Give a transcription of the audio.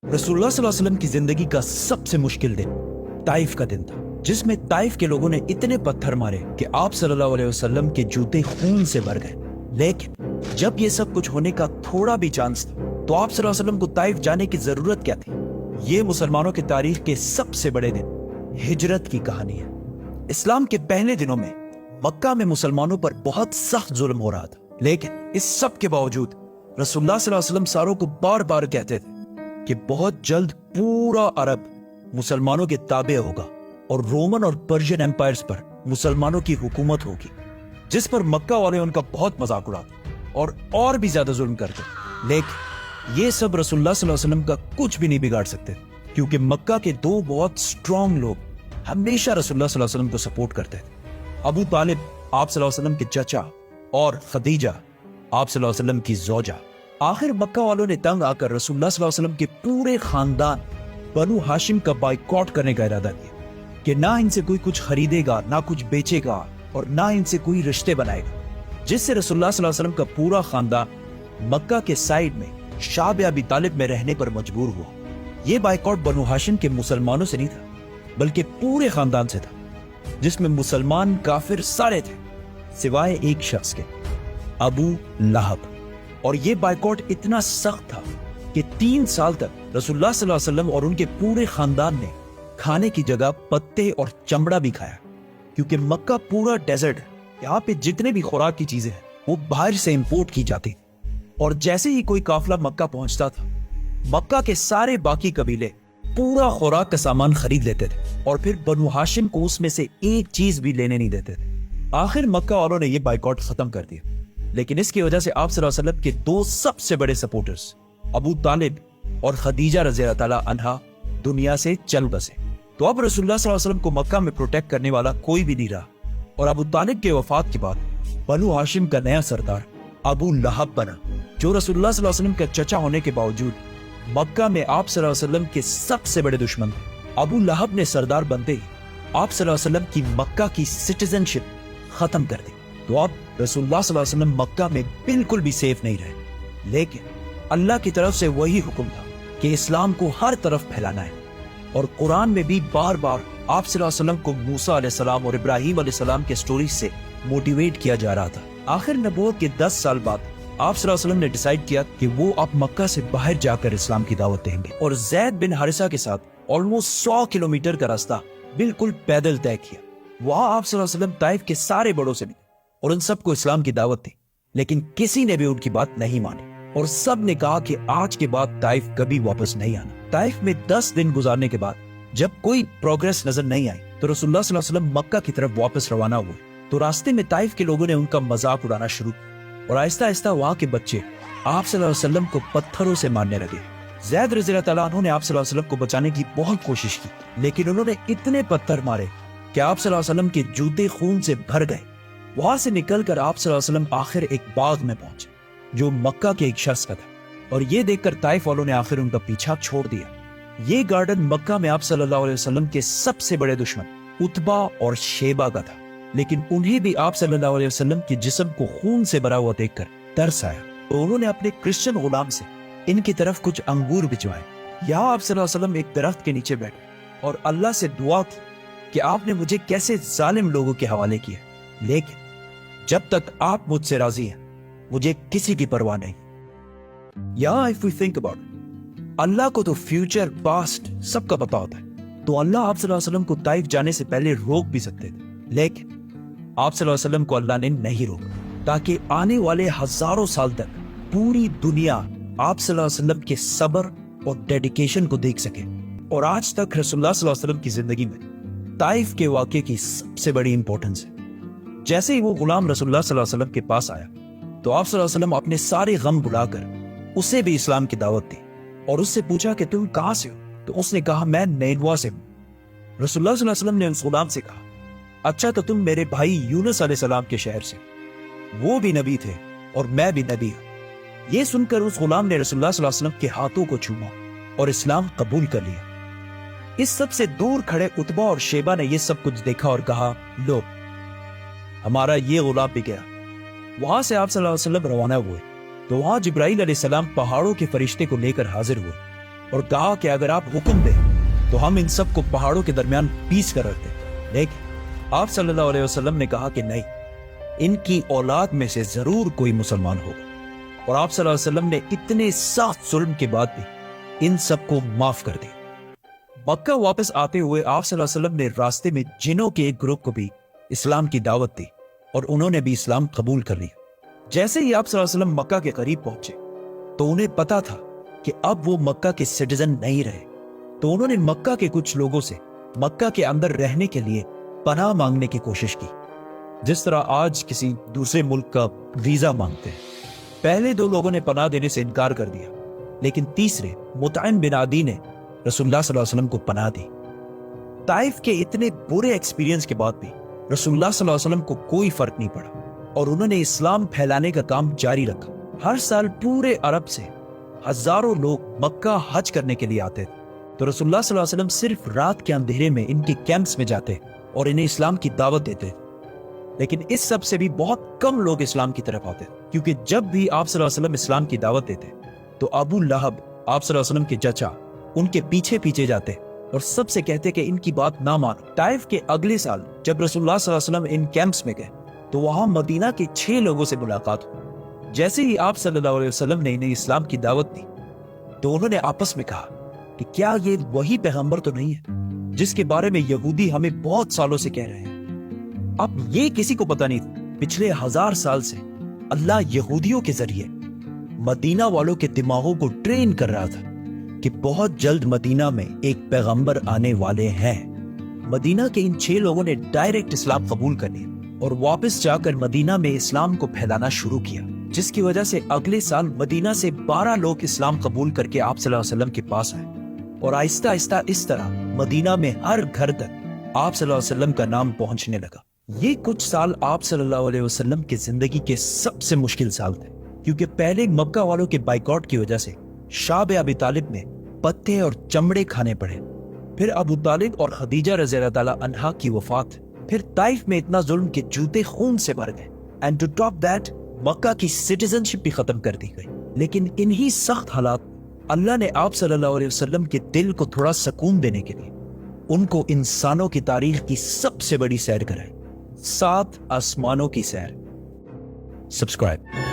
रसूलुल्लाह सल्लल्लाहु अलैहि वसल्लम की जिंदगी का सबसे मुश्किल दिन ताइफ का दिन था, जिसमें ताइफ के लोगों ने इतने पत्थर मारे कि आप सल्लल्लाहु अलैहि वसल्लम के जूते खून से भर गए। लेकिन जब ये सब कुछ होने का थोड़ा भी चांस था, तो आप सल्लल्लाहु अलैहि वसल्लम को ताइफ जाने की जरूरत क्या थी? ये मुसलमानों की तारीख के सबसे बड़े दिन हिजरत की कहानी है। इस्लाम के पहले दिनों में मक्का में मुसलमानों पर बहुत सख्त जुल्म हो रहा था, लेकिन इस सब के बावजूद रसूलुल्लाह सल्लल्लाहु अलैहि वसल्लम सारों को बार बार कहते थे कि बहुत जल्द पूरा अरब मुसलमानों के ताबे होगा और रोमन और पर्शियन एम्पायर्स पर मुसलमानों की हुकूमत होगी, जिस पर मक्का वाले उनका बहुत मजाक उड़ाते और भी ज्यादा जुल्म करते। लेकिन ये सब रसूलुल्लाह सल्लल्लाहु अलैहि वसल्लम का कुछ भी नहीं बिगाड़ सकते, क्योंकि मक्का के दो बहुत स्ट्रांग लोग हमेशा रसूलुल्लाह सल्लल्लाहु अलैहि वसल्लम को सपोर्ट करते थे। अबू तालिब आप सल्लल्लाहु अलैहि वसल्लम के चचा और खदीजा आप सल्लल्लाहु अलैहि वसल्लम की जोजा। आखिर मक्का वालों ने तंग आकर रसूलुल्लाह सल्लल्लाहु अलैहि वसल्लम के पूरे खानदान बनु हाशिम का बाइकॉट करने का इरादा किया कि ना इनसे कोई कुछ खरीदेगा, ना कुछ बेचेगा और ना इनसे कोई रिश्ते बनाएगा, जिससे रसूलुल्लाह सल्लल्लाहु अलैहि वसल्लम का पूरा खानदान मक्का के साइड में शाब अबी तालिब में रहने पर मजबूर हुआ। यह बाइकॉट बनु हाशिम के मुसलमानों से नहीं था, बल्कि पूरे खानदान से था, जिसमें मुसलमान काफिर सारे थे सिवाय एक शख्स के, अबू लहब। और ये बाइकॉट इतना सख्त था कि 3 साल तक रसूलुल्लाह सल्लल्लाहु अलैहि वसल्लम और उनके पूरे खानदान ने खाने की जगह पत्ते और चमड़ा भी खाया, क्योंकि मक्का पूरा डेजर्ट है। यहाँ पे जितने भी खुराक की चीजें हैं वो बाहर से इंपोर्ट की जाती। और जैसे ही कोई काफिला मक्का पहुंचता था, मक्का के सारे बाकी कबीले पूरा खुराक का सामान खरीद लेते थे और फिर बनु हाशिम को उसमें से एक चीज भी लेने नहीं देते थे। आखिर मक्का वालों ने यह बाइकॉट खत्म कर दिया, लेकिन इसकी वजह से आप सल्लल्लाहु अलैहि वसल्लम के दो सबसे बड़े सपोर्टर्स अबू तालिब और खदीजा रज़ियल्लाहु ताला अन्हा दुनिया से चल बसे। तो अब रसूलुल्लाह सल्लल्लाहु अलैहि वसल्लम को मक्का में प्रोटेक्ट करने वाला कोई भी नहीं रहा, और अबू तालिब के वफात के बाद बनु हाशिम का नया सरदार अबू लहब बना, जो रसूलुल्लाह सल्लल्लाहु अलैहि वसल्लम का चचा होने के बावजूद मक्का में आप सल्लल्लाहु अलैहि वसल्लम के सबसे बड़े दुश्मन थे। अबू लहब ने सरदार बनते ही आप सल्लल्लाहु अलैहि वसल्लम की मक्का की सिटीजनशिप खत्म कर दी। तो अब रसूलुल्लाह सल्लल्लाहु अलैहि वसल्लम मक्का में बिल्कुल भी सेफ नहीं रहे। लेकिन अल्लाह की तरफ से वही हुक्म था कि इस्लाम को हर तरफ फैलाना है, और कुरान में भी बार बार आप सल्लल्लाहु अलैहि वसल्लम को मूसा अलैहिस्सलाम और इब्राहीम अलैहिस्सलाम के स्टोरीज से मोटिवेट किया जा रहा था। आखिर नबूवत के 10 साल बाद आप सल्लल्लाहु अलैहि वसल्लम ने डिसाइड किया कि वो अब मक्का से बाहर जाकर इस्लाम की दावत देंगे, और ज़ैद बिन हारिसा के साथ ऑलमोस्ट 100 किलोमीटर का रास्ता बिल्कुल पैदल तय किया। वहां आप सल्लल्लाहु अलैहि वसल्लम ताइफ के सारे बड़ों से मिले और उन सबको इस्लाम की दावत दी, लेकिन किसी ने भी उनकी बात नहीं मानी, और सब ने कहा कि आज के बाद ताइफ कभी वापस नहीं आना। ताइफ में 10 दिन गुजारने के बाद जब कोई प्रोग्रेस नजर नहीं आई, तो रसूलुल्लाह सल्लल्लाहु अलैहि वसल्लम मक्का की तरफ वापस रवाना हुए। तो रास्ते में ताइफ के लोगों ने उनका मजाक उड़ाना शुरू किया, और आहिस्ता आहिस्ता वहां के बच्चे आप सल्लल्लाहु अलैहि वसल्लम को पत्थरों से मारने लगे। ज़ैद रज़ियल्लाहु ताला अन्हु ने आप सल्लल्लाहु अलैहि वसल्लम को बचाने की बहुत कोशिश की, लेकिन उन्होंने इतने पत्थर मारे कि आप सल्लल्लाहु अलैहि वसल्लम के जूते खून से भर गए। वहां से निकलकर आप सल्लल्लाहु अलैहि वसल्लम आखिर एक बाग में पहुंचे, जो मक्का के एक शख्स का था, और ये देखकर ताइफ वालों ने आखिर उनका पीछा छोड़ दिया। ये गार्डन मक्का में आप सल्लल्लाहु अलैहि वसल्लम के सबसे बड़े दुश्मन उतबा और शेबा का था, लेकिन उन्हें भी आप सल्लल्लाहु अलैहि वसल्लम के जिस्म को खून से भरा हुआ देखकर तरस आया, तो उन्होंने अपने क्रिश्चियन गुलाम से इनकी तरफ कुछ अंगूर भिजवाए। यहाँ आप सल्लल्लाहु अलैहि वसल्लम एक दरख्त के नीचे बैठे और अल्लाह से दुआ की कि आपने मुझे कैसे जालिम लोगों के हवाले किया, लेकिन जब तक आप मुझसे राजी हैं, मुझे किसी की परवाह नहीं। या इफ वी थिंक अबाउट, अल्लाह को तो फ्यूचर पास्ट सबका पता होता है, तो अल्लाह आप सल्लल्लाहु अलैहि वसल्लम को ताइफ जाने से पहले रोक भी सकते थे, लेकिन आप सल्लल्लाहु अलैहि वसल्लम को अल्लाह ने नहीं रोका, ताकि आने वाले हजारों साल तक पूरी दुनिया आप सल्लल्लाहु अलैहि वसल्लम के सब्र और डेडिकेशन को देख सके। और आज तक रसूलुल्लाह सल्लल्लाहु अलैहि वसल्लम की जिंदगी में ताइफ के वाक़े की सबसे बड़ी इंपॉर्टेंस है। जैसे ही वो गुलाम रसूलुल्लाह सल्लल्लाहु अलैहि वसल्लम के पास आया, तो आप सल्लल्लाहु अलैहि वसल्लम अपने सारे गम भुलाकर उसे भी इस्लाम की दावत दी, और उससे पूछा कि तुम कहां से हो? तो उसने कहा मैं नैनवा से हूं। रसूलुल्लाह सल्लल्लाहु अलैहि वसल्लम ने उस गुलाम से कहा, अच्छा तो तुम मेरे भाई यूनुस अलैहिस्सलाम के शहर से, वो भी नबी थे और मैं भी नबी हूं। ये सुनकर उस गुलाम ने रसूलुल्लाह सल्लल्लाहु अलैहि वसल्लम के हाथों को छूमा और इस्लाम कबूल कर लिया। इस सब से दूर खड़े उतबा और शेबा ने यह सब कुछ देखा और कहा, लो हमारा ये गुलाम भी गया। वहां से आप सल्लल्लाहु अलैहि वसल्लम रवाना हुए, तो वहां जिब्राइल अलैहिस्सलाम पहाड़ों के फरिश्ते को लेकर हाजिर हुए اور کہا کہ اگر آپ حکم دیں تو ہم ان سب کو پہاڑوں کے درمیان پیس کر رکھتے. لیکن آپ صلی اللہ علیہ وسلم نے کہا کہ نہیں, ان کی اولاد میں سے ضرور کوئی مسلمان ہوگا. اور آپ صلی اللہ علیہ وسلم نے اتنے سخت ظلم کے بعد بھی ان سب کو معاف کر دیا. مکہ واپس آتے ہوئے آپ صلی اللہ علیہ وسلم نے راستے میں جنوں کے ایک گروپ کو بھی اسلام کی دعوت دی اور انہوں نے بھی اسلام قبول کر لیا. جیسے ہی آپ صلی اللہ علیہ وسلم مکہ کے قریب پہنچے تو انہیں پتا تھا کہ اب وہ مکہ کے سٹیزن نہیں رہے, تو انہوں نے مکہ کے کچھ لوگوں سے مکہ کے اندر رہنے کے لیے پناہ مانگنے کی کوشش کی, جس طرح آج کسی دوسرے ملک کا ویزا مانگتے ہیں. پہلے 2 لوگوں نے پناہ دینے سے انکار کر دیا, لیکن تیسرے مطعم بن عدی نے رسول اللہ صلی اللہ علیہ وسلم کو پناہ دی. طائف کے اتنے برے ایکسپیرینس کے بعد بھی رسول اللہ صلی اللہ علیہ وسلم کو کوئی فرق نہیں پڑا اور انہوں نے اسلام پھیلانے کا کام جاری رکھا. ہر سال پورے عرب سے ہزاروں لوگ مکہ حج کرنے کے لیے آتے تھے, تو رسول اللہ صلی اللہ علیہ وسلم صرف رات کے اندھیرے میں ان کے کیمپس میں جاتے اور انہیں اسلام کی دعوت دیتے. لیکن اس سب سے بھی بہت کم لوگ اسلام کی طرف آتے, کیونکہ جب بھی آپ صلی اللہ علیہ وسلم اسلام کی دعوت دیتے تو ابو لہب, آپ صلی اللہ علیہ وسلم کے چچا, ان کے پیچھے پیچھے جاتے اور سب سے کہتے کہ ان کی بات نہ مانو. طائف کے اگلے سال جب رسول اللہ صلی اللہ علیہ وسلم ان کیمپس میں گئے تو وہاں مدینہ کے 6 لوگوں سے ملاقات ہوئی. جیسے ہی آپ صلی اللہ علیہ وسلم نے انہیں اسلام کی دعوت دی تو انہوں نے آپس میں کہا کہ کیا یہ وہی پیغمبر تو نہیں ہے جس کے بارے میں یہودی ہمیں بہت سالوں سے کہہ رہے ہیں. اب یہ کسی کو پتا نہیں تھا, پچھلے 1000 سال سے اللہ یہودیوں کے ذریعے مدینہ والوں کے دماغوں کو ٹرین کر رہا تھا کہ بہت جلد مدینہ میں ایک پیغمبر آنے والے ہیں. مدینہ کے ان 6 لوگوں نے ڈائریکٹ اسلام قبول کر لیا اور واپس جا کر مدینہ میں اسلام کو پھیلانا شروع کیا, جس کی وجہ سے اگلے سال مدینہ سے 12 لوگ اسلام قبول کر کے آپ صلی اللہ علیہ وسلم کے پاس آئے, اور آہستہ آہستہ اس طرح مدینہ میں ہر گھر تک آپ صلی اللہ علیہ وسلم کا نام پہنچنے لگا. یہ کچھ سال آپ صلی اللہ علیہ وسلم کی زندگی کے سب سے مشکل سال تھے, کیونکہ پہلے مکہ والوں کے بائیکاٹ کی وجہ سے شعب ابی طالب میں پتے اور چمڑے کھانے پڑے, پھر ابو طالب اور خدیجہ رضی اللہ تعالیٰ عنہا کی وفات, پھر طائف میں اتنا ظلم کہ جوتے خون سے بھر گئے, اینڈ ٹو ٹاپ دیٹ مکہ کی سٹیزن شپ بھی ختم کر دی گئی. لیکن انہی سخت حالات اللہ نے آپ صلی اللہ علیہ وسلم کے دل کو تھوڑا سکون دینے کے لیے ان کو انسانوں کی تاریخ کی سب سے بڑی سیر کرائی, 7 آسمانوں کی سیر. سبسکرائب.